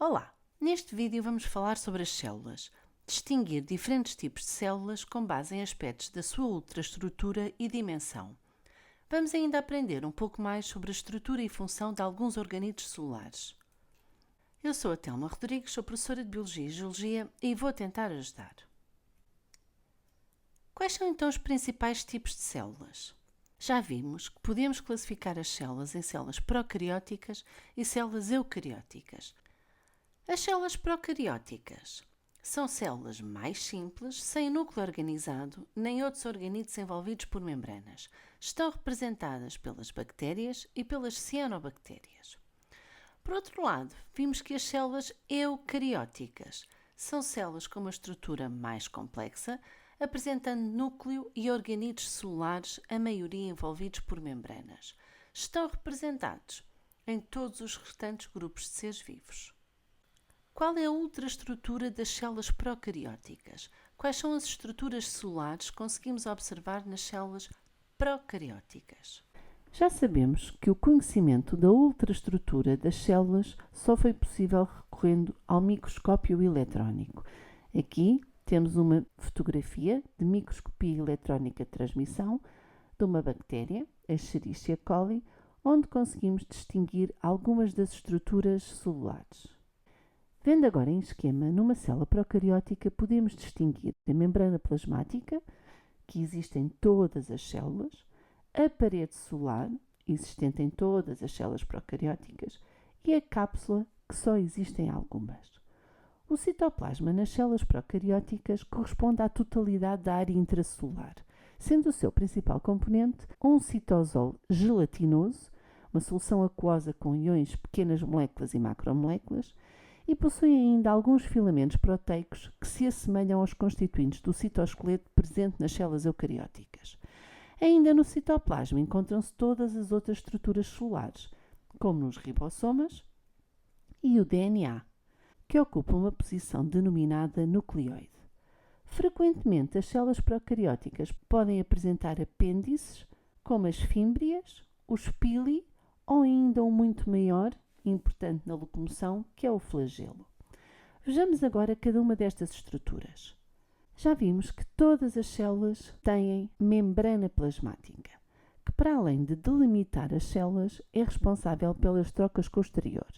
Olá! Neste vídeo vamos falar sobre as células, distinguir diferentes tipos de células com base em aspectos da sua ultraestrutura e dimensão. Vamos ainda aprender um pouco mais sobre a estrutura e função de alguns organídeos celulares. Eu sou a Telma Rodrigues, sou professora de Biologia e Geologia e vou tentar ajudar. Quais são então os principais tipos de células? Já vimos que podemos classificar as células em células procarióticas e células eucarióticas. As células procarióticas são células mais simples, sem núcleo organizado, nem outros organídeos envolvidos por membranas. Estão representadas pelas bactérias e pelas cianobactérias. Por outro lado, vimos que as células eucarióticas são células com uma estrutura mais complexa, apresentando núcleo e organídeos celulares, a maioria envolvidos por membranas. Estão representados em todos os restantes grupos de seres vivos. Qual é a ultraestrutura das células procarióticas? Quais são as estruturas celulares que conseguimos observar nas células procarióticas? Já sabemos que o conhecimento da ultraestrutura das células só foi possível recorrendo ao microscópio eletrónico. Aqui temos uma fotografia de microscopia eletrónica de transmissão de uma bactéria, a Escherichia coli, onde conseguimos distinguir algumas das estruturas celulares. Vendo agora em esquema, numa célula procariótica podemos distinguir a membrana plasmática, que existe em todas as células, a parede celular, existente em todas as células procarióticas, e a cápsula, que só existe em algumas. O citoplasma nas células procarióticas corresponde à totalidade da área intracelular, sendo o seu principal componente um citosol gelatinoso, uma solução aquosa com íons, pequenas moléculas e macromoléculas, e possui ainda alguns filamentos proteicos que se assemelham aos constituintes do citoesqueleto presente nas células eucarióticas. Ainda no citoplasma encontram-se todas as outras estruturas celulares, como nos ribossomas e o DNA, que ocupa uma posição denominada nucleoide. Frequentemente, as células procarióticas podem apresentar apêndices, como as fímbrias, os pili ou ainda um muito maior, importante na locomoção, que é o flagelo. Vejamos agora cada uma destas estruturas. Já vimos que todas as células têm membrana plasmática, que para além de delimitar as células, é responsável pelas trocas com o exterior.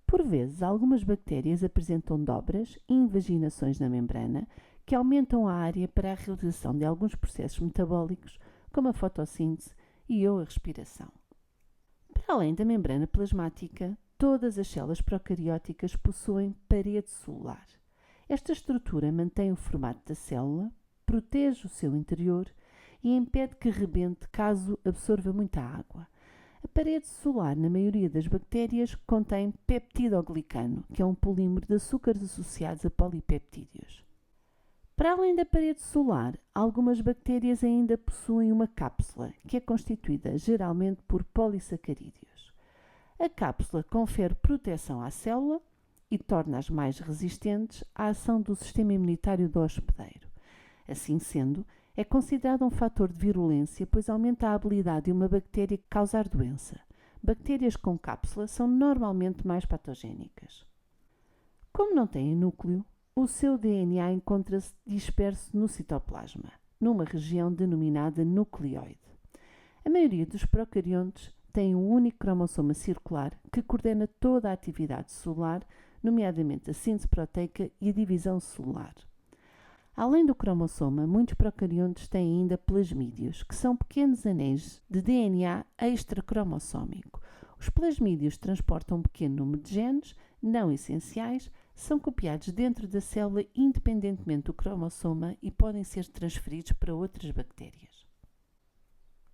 Por vezes, algumas bactérias apresentam dobras e invaginações na membrana que aumentam a área para a realização de alguns processos metabólicos, como a fotossíntese e ou a respiração. Para além da membrana plasmática, todas as células procarióticas possuem parede celular. Esta estrutura mantém o formato da célula, protege o seu interior e impede que rebente caso absorva muita água. A parede celular, na maioria das bactérias, contém peptidoglicano, que é um polímero de açúcares associados a polipeptídeos. Para além da parede celular, algumas bactérias ainda possuem uma cápsula, que é constituída geralmente por polissacarídeos. A cápsula confere proteção à célula e torna-as mais resistentes à ação do sistema imunitário do hospedeiro. Assim sendo, é considerado um fator de virulência, pois aumenta a habilidade de uma bactéria causar doença. Bactérias com cápsula são normalmente mais patogénicas. Como não têm núcleo, o seu DNA encontra-se disperso no citoplasma, numa região denominada nucleoide. A maioria dos procariontes tem um único cromossoma circular que coordena toda a atividade celular, nomeadamente a síntese proteica e a divisão celular. Além do cromossoma, muitos procariontes têm ainda plasmídios, que são pequenos anéis de DNA extracromossómico. Os plasmídios transportam um pequeno número de genes não essenciais, são copiados dentro da célula independentemente do cromossoma e podem ser transferidos para outras bactérias.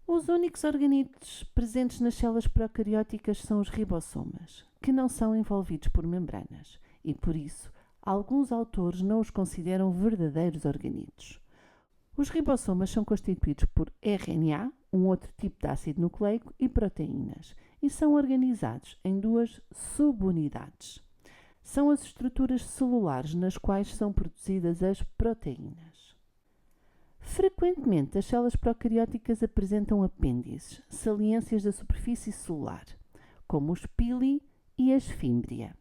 Os únicos organídeos presentes nas células procarióticas são os ribossomas, que não são envolvidos por membranas e, por isso, alguns autores não os consideram verdadeiros organídeos. Os ribossomas são constituídos por RNA, um outro tipo de ácido nucleico, e proteínas, e são organizados em duas subunidades. São as estruturas celulares nas quais são produzidas as proteínas. Frequentemente, as células procarióticas apresentam apêndices, saliências da superfície celular, como os pili e as fímbria.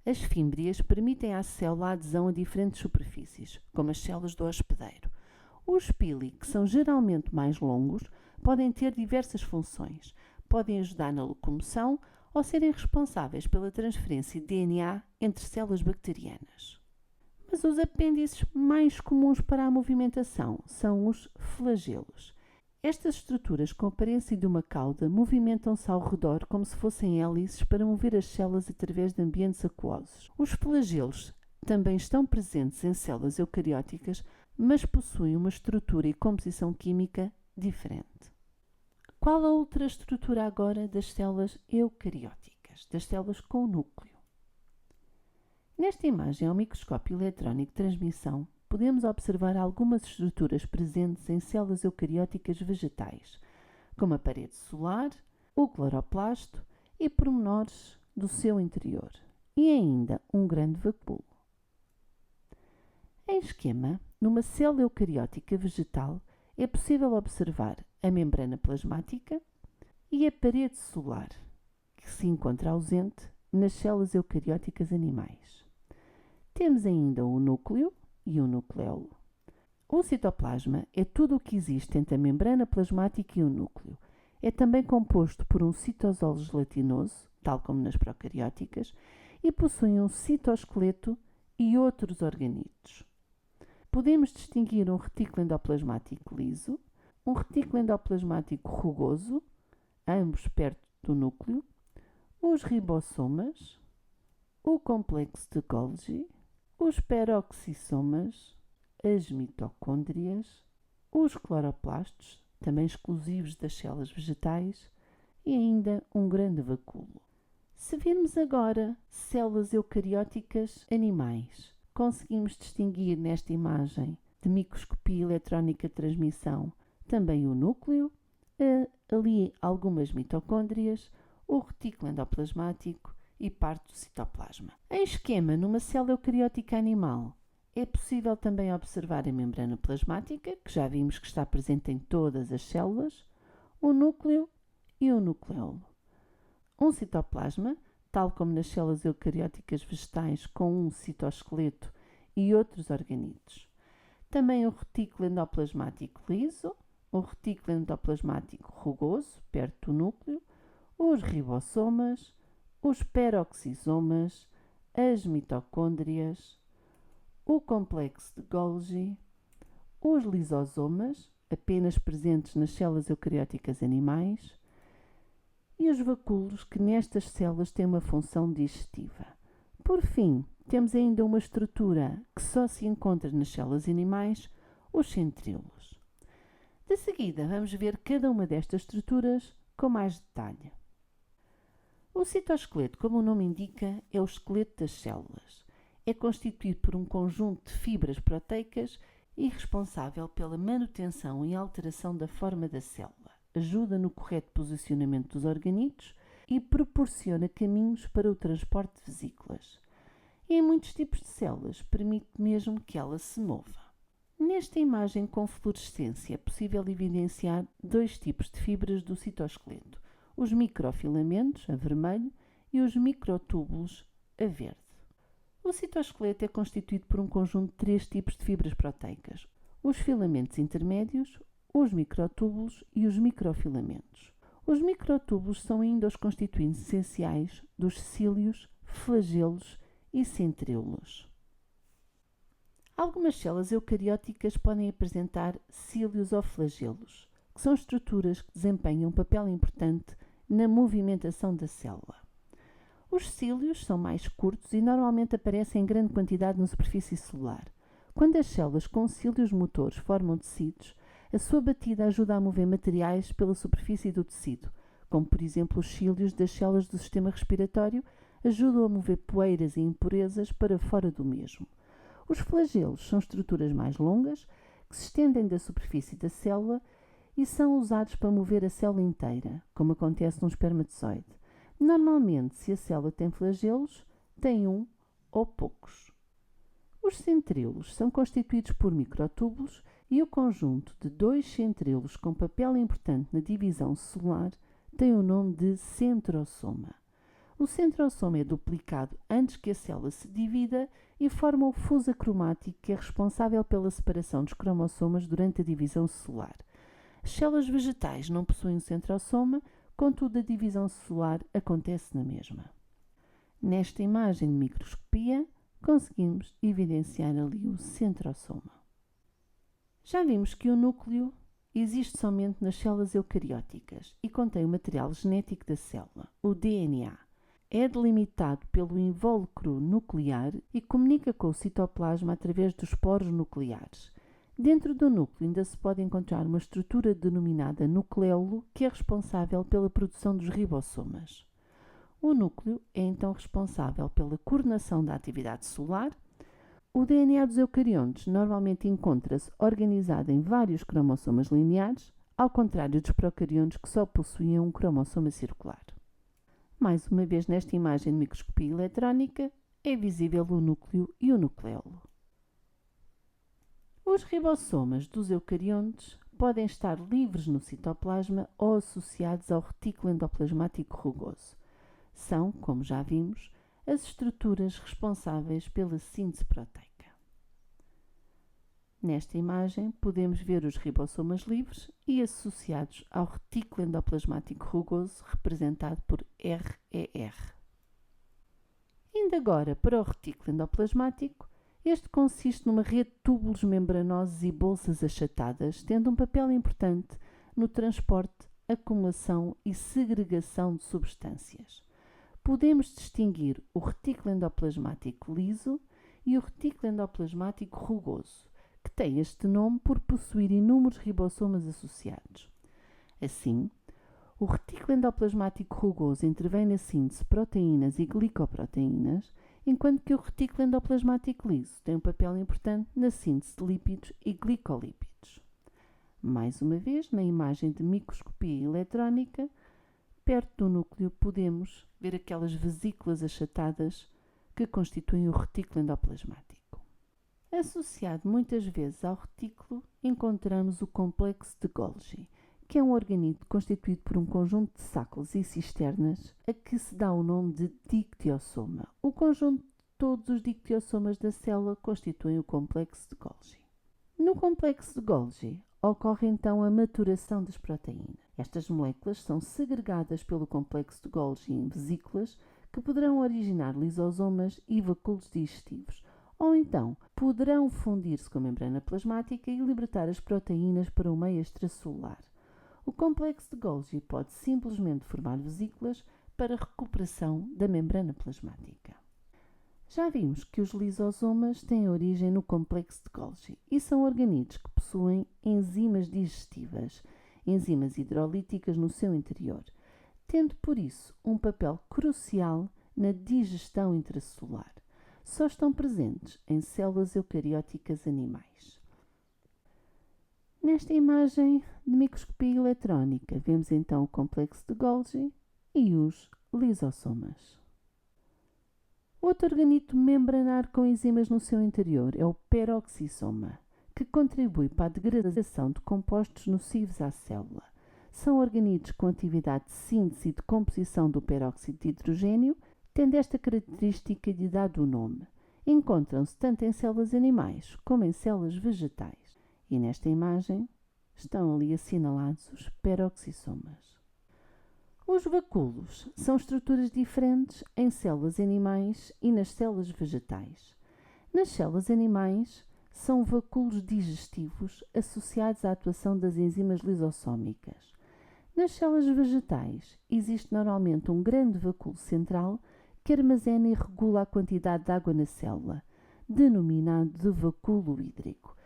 As fímbrias permitem à célula a adesão a diferentes superfícies, como as células do hospedeiro. Os pili, que são geralmente mais longos, podem ter diversas funções. Podem ajudar na locomoção ou serem responsáveis pela transferência de DNA entre células bacterianas. Mas os apêndices mais comuns para a movimentação são os flagelos. Estas estruturas com a aparência de uma cauda movimentam-se ao redor como se fossem hélices para mover as células através de ambientes aquosos. Os flagelos também estão presentes em células eucarióticas, mas possuem uma estrutura e composição química diferente. Qual a outra estrutura agora das células eucarióticas, das células com núcleo? Nesta imagem ao microscópio eletrónico de transmissão, podemos observar algumas estruturas presentes em células eucarióticas vegetais, como a parede celular, o cloroplasto e pormenores do seu interior, e ainda um grande vacúolo. Em esquema, numa célula eucariótica vegetal, é possível observar a membrana plasmática e a parede celular, que se encontra ausente nas células eucarióticas animais. Temos ainda o núcleo e o nucleolo. O citoplasma é tudo o que existe entre a membrana plasmática e o núcleo. É também composto por um citosol gelatinoso, tal como nas procarióticas, e possui um citoesqueleto e outros organídeos. Podemos distinguir um retículo endoplasmático liso, um retículo endoplasmático rugoso, ambos perto do núcleo, os ribossomas, o complexo de Golgi, os peroxissomas, as mitocôndrias, os cloroplastos, também exclusivos das células vegetais, e ainda um grande vacúolo. Se virmos agora células eucarióticas animais, conseguimos distinguir nesta imagem de microscopia eletrónica de transmissão também o núcleo, ali algumas mitocôndrias, o retículo endoplasmático e parte do citoplasma. Em esquema, numa célula eucariótica animal, é possível também observar a membrana plasmática, que já vimos que está presente em todas as células, o núcleo e o nucleolo. Um citoplasma, tal como nas células eucarióticas vegetais, com um citoesqueleto e outros organídeos. Também o retículo endoplasmático liso, o retículo endoplasmático rugoso, perto do núcleo, os ribossomas, os peroxisomas, as mitocôndrias, o complexo de Golgi, os lisosomas, apenas presentes nas células eucarióticas animais, e os vacúolos, que nestas células têm uma função digestiva. Por fim, temos ainda uma estrutura que só se encontra nas células animais, os centríolos. De seguida, vamos ver cada uma destas estruturas com mais detalhe. O citoesqueleto, como o nome indica, é o esqueleto das células. É constituído por um conjunto de fibras proteicas e responsável pela manutenção e alteração da forma da célula. Ajuda no correto posicionamento dos organídeos e proporciona caminhos para o transporte de vesículas. E em muitos tipos de células permite mesmo que ela se mova. Nesta imagem com fluorescência é possível evidenciar dois tipos de fibras do citoesqueleto: os microfilamentos, a vermelho, e os microtúbulos, a verde. O citoesqueleto é constituído por um conjunto de três tipos de fibras proteicas: os filamentos intermédios, os microtúbulos e os microfilamentos. Os microtúbulos são ainda os constituintes essenciais dos cílios, flagelos e centríolos. Algumas células eucarióticas podem apresentar cílios ou flagelos, que são estruturas que desempenham um papel importante na movimentação da célula. Os cílios são mais curtos e normalmente aparecem em grande quantidade na superfície celular. Quando as células com cílios motores formam tecidos, a sua batida ajuda a mover materiais pela superfície do tecido, como por exemplo os cílios das células do sistema respiratório ajudam a mover poeiras e impurezas para fora do mesmo. Os flagelos são estruturas mais longas que se estendem da superfície da célula e são usados para mover a célula inteira, como acontece num espermatozoide. Normalmente, se a célula tem flagelos, tem um ou poucos. Os centríolos são constituídos por microtúbulos e o conjunto de dois centríolos com papel importante na divisão celular tem o nome de centrosoma. O centrosoma é duplicado antes que a célula se divida e forma o fuso acromático que é responsável pela separação dos cromossomas durante a divisão celular. As células vegetais não possuem um centrosoma, contudo a divisão celular acontece na mesma. Nesta imagem de microscopia, conseguimos evidenciar ali o centrosoma. Já vimos que o núcleo existe somente nas células eucarióticas e contém o material genético da célula, o DNA. É delimitado pelo invólucro nuclear e comunica com o citoplasma através dos poros nucleares. Dentro do núcleo ainda se pode encontrar uma estrutura denominada nucleolo, que é responsável pela produção dos ribossomas. O núcleo é então responsável pela coordenação da atividade celular. O DNA dos eucariontes normalmente encontra-se organizado em vários cromossomas lineares, ao contrário dos procariontes que só possuíam um cromossoma circular. Mais uma vez nesta imagem de microscopia eletrónica é visível o núcleo e o nucleolo. Os ribossomas dos eucariontes podem estar livres no citoplasma ou associados ao retículo endoplasmático rugoso. São, como já vimos, as estruturas responsáveis pela síntese proteica. Nesta imagem podemos ver os ribossomas livres e associados ao retículo endoplasmático rugoso, representado por RER. Indo agora para o retículo endoplasmático, este consiste numa rede de túbulos membranosos e bolsas achatadas, tendo um papel importante no transporte, acumulação e segregação de substâncias. Podemos distinguir o retículo endoplasmático liso e o retículo endoplasmático rugoso, que tem este nome por possuir inúmeros ribossomas associados. Assim, o retículo endoplasmático rugoso intervém na síntese de proteínas e glicoproteínas, enquanto que o retículo endoplasmático liso tem um papel importante na síntese de lípidos e glicolípidos. Mais uma vez, na imagem de microscopia eletrónica, perto do núcleo podemos ver aquelas vesículas achatadas que constituem o retículo endoplasmático. Associado muitas vezes ao retículo, encontramos o complexo de Golgi, que é um organídeo constituído por um conjunto de sacos e cisternas, a que se dá o nome de dictiossoma. O conjunto de todos os dictiossomas da célula constituem o complexo de Golgi. No complexo de Golgi ocorre então a maturação das proteínas. Estas moléculas são segregadas pelo complexo de Golgi em vesículas que poderão originar lisosomas e vacúolos digestivos, ou então poderão fundir-se com a membrana plasmática e libertar as proteínas para o meio extracelular. O complexo de Golgi pode simplesmente formar vesículas para recuperação da membrana plasmática. Já vimos que os lisosomas têm origem no complexo de Golgi e são organídeos que possuem enzimas digestivas, enzimas hidrolíticas no seu interior, tendo por isso um papel crucial na digestão intracelular. Só estão presentes em células eucarióticas animais. Nesta imagem de microscopia eletrónica, vemos então o complexo de Golgi e os lisossomas. Outro organídeo membranar com enzimas no seu interior é o peroxissoma, que contribui para a degradação de compostos nocivos à célula. São organídeos com atividade de síntese e de composição do peróxido de hidrogênio, tendo esta característica de dar o nome. Encontram-se tanto em células animais como em células vegetais. E nesta imagem estão ali assinalados os peroxissomas. Os vacúolos são estruturas diferentes em células animais e nas células vegetais. Nas células animais, são vacúolos digestivos associados à atuação das enzimas lisossómicas. Nas células vegetais, existe normalmente um grande vacúolo central que armazena e regula a quantidade de água na célula, denominado de vacúolo hídrico.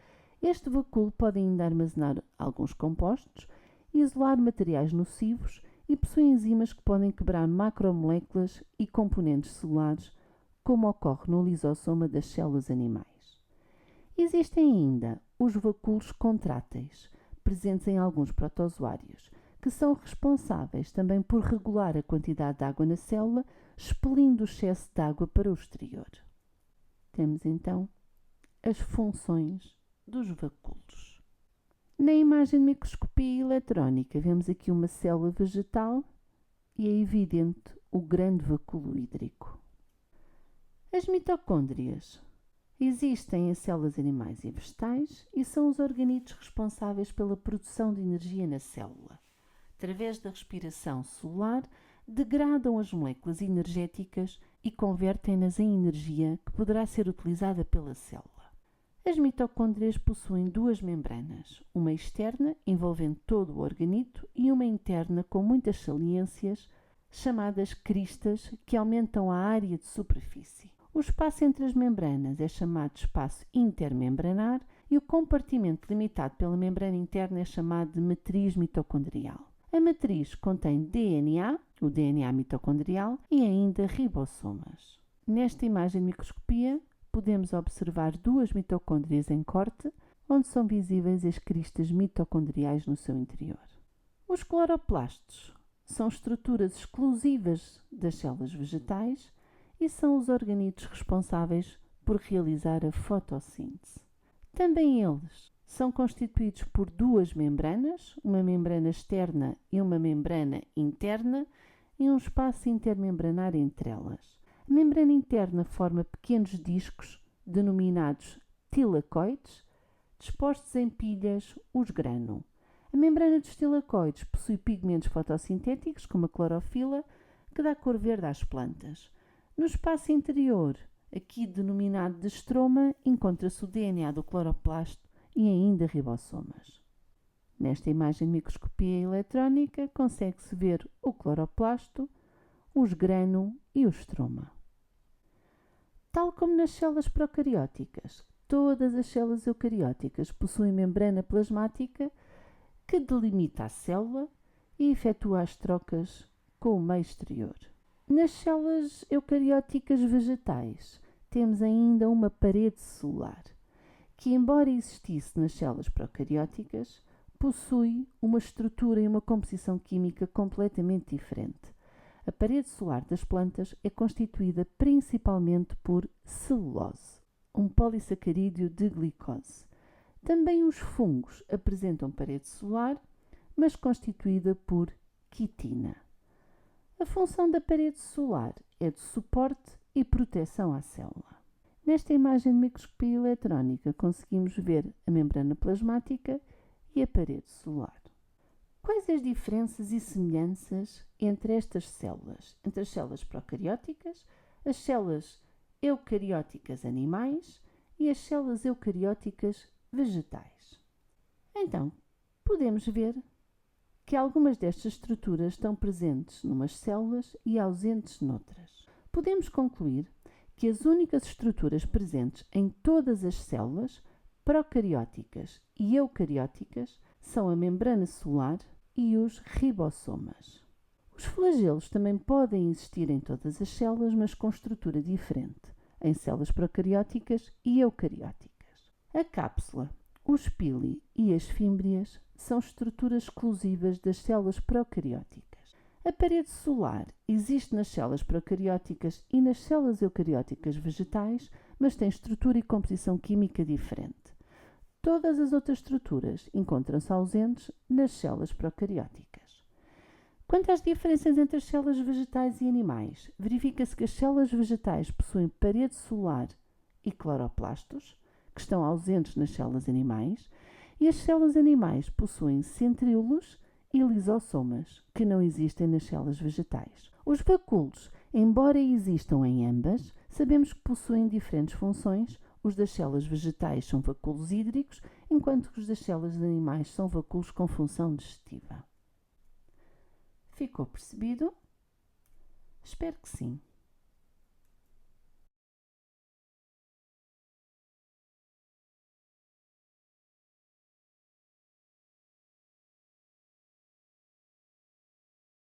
Este vacúolo pode ainda armazenar alguns compostos, isolar materiais nocivos e possui enzimas que podem quebrar macromoléculas e componentes celulares, como ocorre no lisossoma das células animais. Existem ainda os vacúolos contráteis, presentes em alguns protozoários, que são responsáveis também por regular a quantidade de água na célula, expelindo o excesso de água para o exterior. Temos então as funções dos vacúolos. Na imagem de microscopia eletrónica vemos aqui uma célula vegetal e é evidente o grande vacúolo hídrico. As mitocôndrias existem em células animais e vegetais e são os organitos responsáveis pela produção de energia na célula. Através da respiração celular, degradam as moléculas energéticas e convertem-nas em energia que poderá ser utilizada pela célula. As mitocôndrias possuem duas membranas, uma externa, envolvendo todo o organito, e uma interna com muitas saliências, chamadas cristas, que aumentam a área de superfície. O espaço entre as membranas é chamado de espaço intermembranar e o compartimento limitado pela membrana interna é chamado de matriz mitocondrial. A matriz contém DNA, o DNA mitocondrial, e ainda ribossomas. Nesta imagem de microscopia, podemos observar duas mitocôndrias em corte, onde são visíveis as cristas mitocondriais no seu interior. Os cloroplastos são estruturas exclusivas das células vegetais e são os organitos responsáveis por realizar a fotossíntese. Também eles são constituídos por duas membranas, uma membrana externa e uma membrana interna, e um espaço intermembranar entre elas. A membrana interna forma pequenos discos, denominados tilacoides, dispostos em pilhas, os grano. A membrana dos tilacoides possui pigmentos fotossintéticos, como a clorofila, que dá cor verde às plantas. No espaço interior, aqui denominado de estroma, encontra-se o DNA do cloroplasto e ainda ribossomas. Nesta imagem de microscopia eletrónica, consegue-se ver o cloroplasto, os grano e o estroma. Tal como nas células procarióticas, todas as células eucarióticas possuem membrana plasmática que delimita a célula e efetua as trocas com o meio exterior. Nas células eucarióticas vegetais, temos ainda uma parede celular, que, embora existisse nas células procarióticas, possui uma estrutura e uma composição química completamente diferente. A parede celular das plantas é constituída principalmente por celulose, um polissacarídeo de glicose. Também os fungos apresentam parede celular, mas constituída por quitina. A função da parede celular é de suporte e proteção à célula. Nesta imagem de microscopia eletrónica conseguimos ver a membrana plasmática e a parede celular. Quais as diferenças e semelhanças entre estas células? Entre as células procarióticas, as células eucarióticas animais e as células eucarióticas vegetais. Então, podemos ver que algumas destas estruturas estão presentes numas células e ausentes noutras. Podemos concluir que as únicas estruturas presentes em todas as células procarióticas e eucarióticas são a membrana celular e os ribossomas. Os flagelos também podem existir em todas as células, mas com estrutura diferente, em células procarióticas e eucarióticas. A cápsula, os pili e as fímbrias são estruturas exclusivas das células procarióticas. A parede celular existe nas células procarióticas e nas células eucarióticas vegetais, mas tem estrutura e composição química diferente. Todas as outras estruturas encontram-se ausentes nas células procarióticas. Quanto às diferenças entre as células vegetais e animais, verifica-se que as células vegetais possuem parede celular e cloroplastos, que estão ausentes nas células animais, e as células animais possuem centríolos e lisossomas, que não existem nas células vegetais. Os vacúolos, embora existam em ambas, sabemos que possuem diferentes funções. Os das células vegetais são vacúolos hídricos, enquanto que os das células animais são vacúolos com função digestiva. Ficou percebido? Espero que sim.